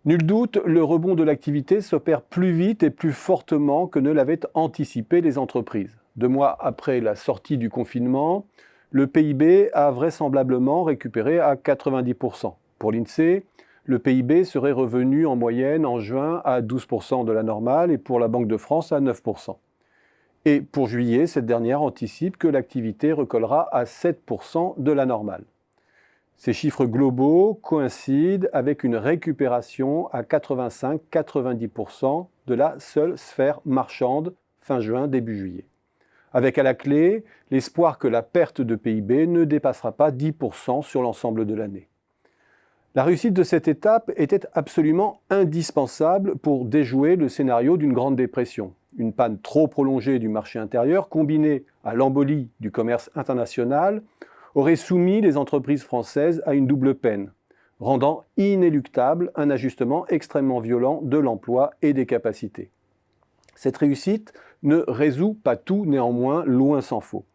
Nul doute, le rebond de l'activité s'opère plus vite et plus fortement que ne l'avaient anticipé les entreprises. 2 mois après la sortie du confinement, le PIB a vraisemblablement récupéré à 90%. Pour l'INSEE, le PIB serait revenu en moyenne en juin à 12% de la normale et pour la Banque de France à 9%. Et pour juillet, cette dernière anticipe que l'activité recollera à 7% de la normale. Ces chiffres globaux coïncident avec une récupération à 85-90% de la seule sphère marchande fin juin, début juillet. Avec à la clé l'espoir que la perte de PIB ne dépassera pas 10% sur l'ensemble de l'année. La réussite de cette étape était absolument indispensable pour déjouer le scénario d'une grande dépression. Une panne trop prolongée du marché intérieur, combinée à l'embolie du commerce international, aurait soumis les entreprises françaises à une double peine, rendant inéluctable un ajustement extrêmement violent de l'emploi et des capacités. Cette réussite ne résout pas tout néanmoins, loin s'en faut.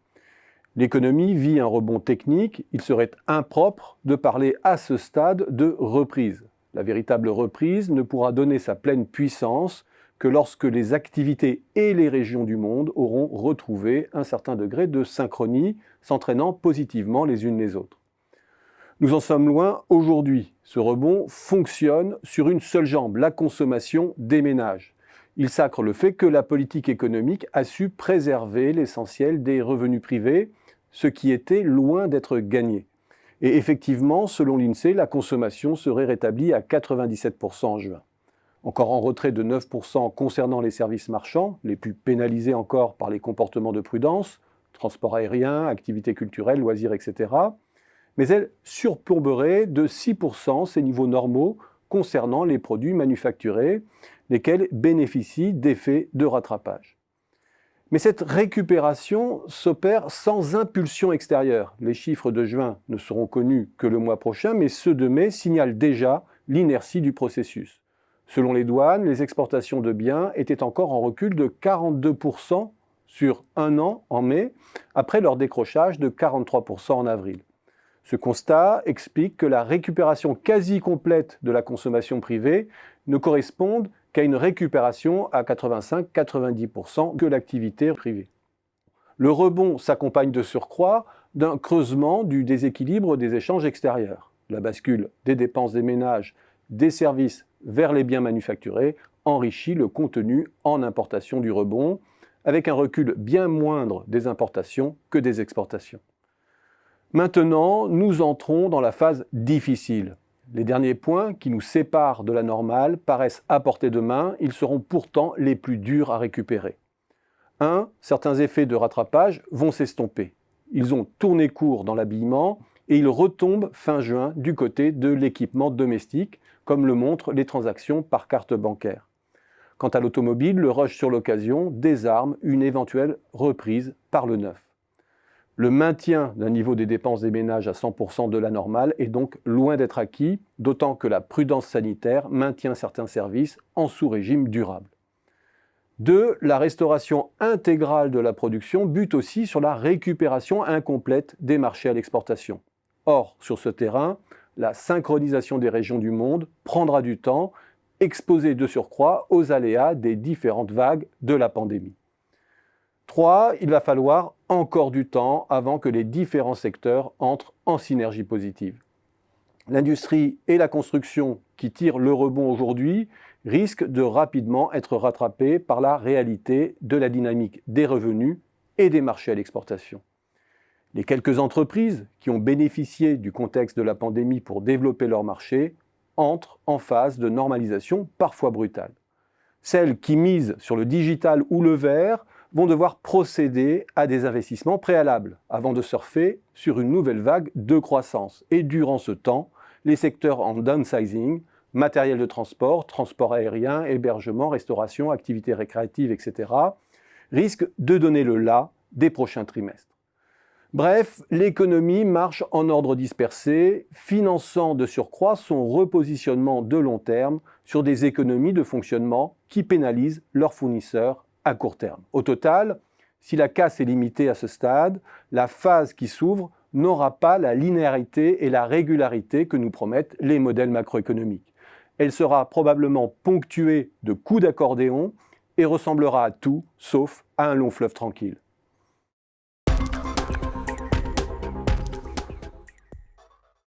L'économie vit un rebond technique, il serait impropre de parler à ce stade de reprise. La véritable reprise ne pourra donner sa pleine puissance que lorsque les activités et les régions du monde auront retrouvé un certain degré de synchronie, s'entraînant positivement les unes les autres. Nous en sommes loin aujourd'hui. Ce rebond fonctionne sur une seule jambe, la consommation des ménages. Il sacre le fait que la politique économique a su préserver l'essentiel des revenus privés, ce qui était loin d'être gagné. Et effectivement, selon l'INSEE, la consommation serait rétablie à 97% en juin. Encore en retrait de 9% concernant les services marchands, les plus pénalisés encore par les comportements de prudence, transport aérien, activités culturelles, loisirs, etc. Mais elle surplomberait de 6% ces niveaux normaux concernant les produits manufacturés, lesquels bénéficient d'effets de rattrapage. Mais cette récupération s'opère sans impulsion extérieure. Les chiffres de juin ne seront connus que le mois prochain, mais ceux de mai signalent déjà l'inertie du processus. Selon les douanes, les exportations de biens étaient encore en recul de 42% sur un an en mai, après leur décrochage de 43% en avril. Ce constat explique que la récupération quasi complète de la consommation privée ne corresponde qu'à une récupération à 85-90% de l'activité privée. Le rebond s'accompagne de surcroît d'un creusement du déséquilibre des échanges extérieurs. La bascule des dépenses des ménages, des services vers les biens manufacturés enrichit le contenu en importation du rebond, avec un recul bien moindre des importations que des exportations. Maintenant, nous entrons dans la phase difficile. Les derniers points qui nous séparent de la normale paraissent à portée de main, ils seront pourtant les plus durs à récupérer. 1. Certains effets de rattrapage vont s'estomper. Ils ont tourné court dans l'habillement et ils retombent fin juin du côté de l'équipement domestique, comme le montrent les transactions par carte bancaire. Quant à l'automobile, le rush sur l'occasion désarme une éventuelle reprise par le neuf. Le maintien d'un niveau des dépenses des ménages à 100% de la normale est donc loin d'être acquis, d'autant que la prudence sanitaire maintient certains services en sous-régime durable. 2. La restauration intégrale de la production bute aussi sur la récupération incomplète des marchés à l'exportation. Or, sur ce terrain, la synchronisation des régions du monde prendra du temps, exposée de surcroît aux aléas des différentes vagues de la pandémie. 3. Il va falloir encore du temps avant que les différents secteurs entrent en synergie positive. L'industrie et la construction qui tirent le rebond aujourd'hui risquent de rapidement être rattrapées par la réalité de la dynamique des revenus et des marchés à l'exportation. Les quelques entreprises qui ont bénéficié du contexte de la pandémie pour développer leur marché entrent en phase de normalisation parfois brutale. Celles qui misent sur le digital ou le vert vont devoir procéder à des investissements préalables avant de surfer sur une nouvelle vague de croissance. Et durant ce temps, les secteurs en downsizing, matériel de transport, transport aérien, hébergement, restauration, activités récréatives, etc., risquent de donner le la des prochains trimestres. Bref, l'économie marche en ordre dispersé, finançant de surcroît son repositionnement de long terme sur des économies de fonctionnement qui pénalisent leurs fournisseurs à court terme. Au total, si la casse est limitée à ce stade, la phase qui s'ouvre n'aura pas la linéarité et la régularité que nous promettent les modèles macroéconomiques. Elle sera probablement ponctuée de coups d'accordéon et ressemblera à tout sauf à un long fleuve tranquille.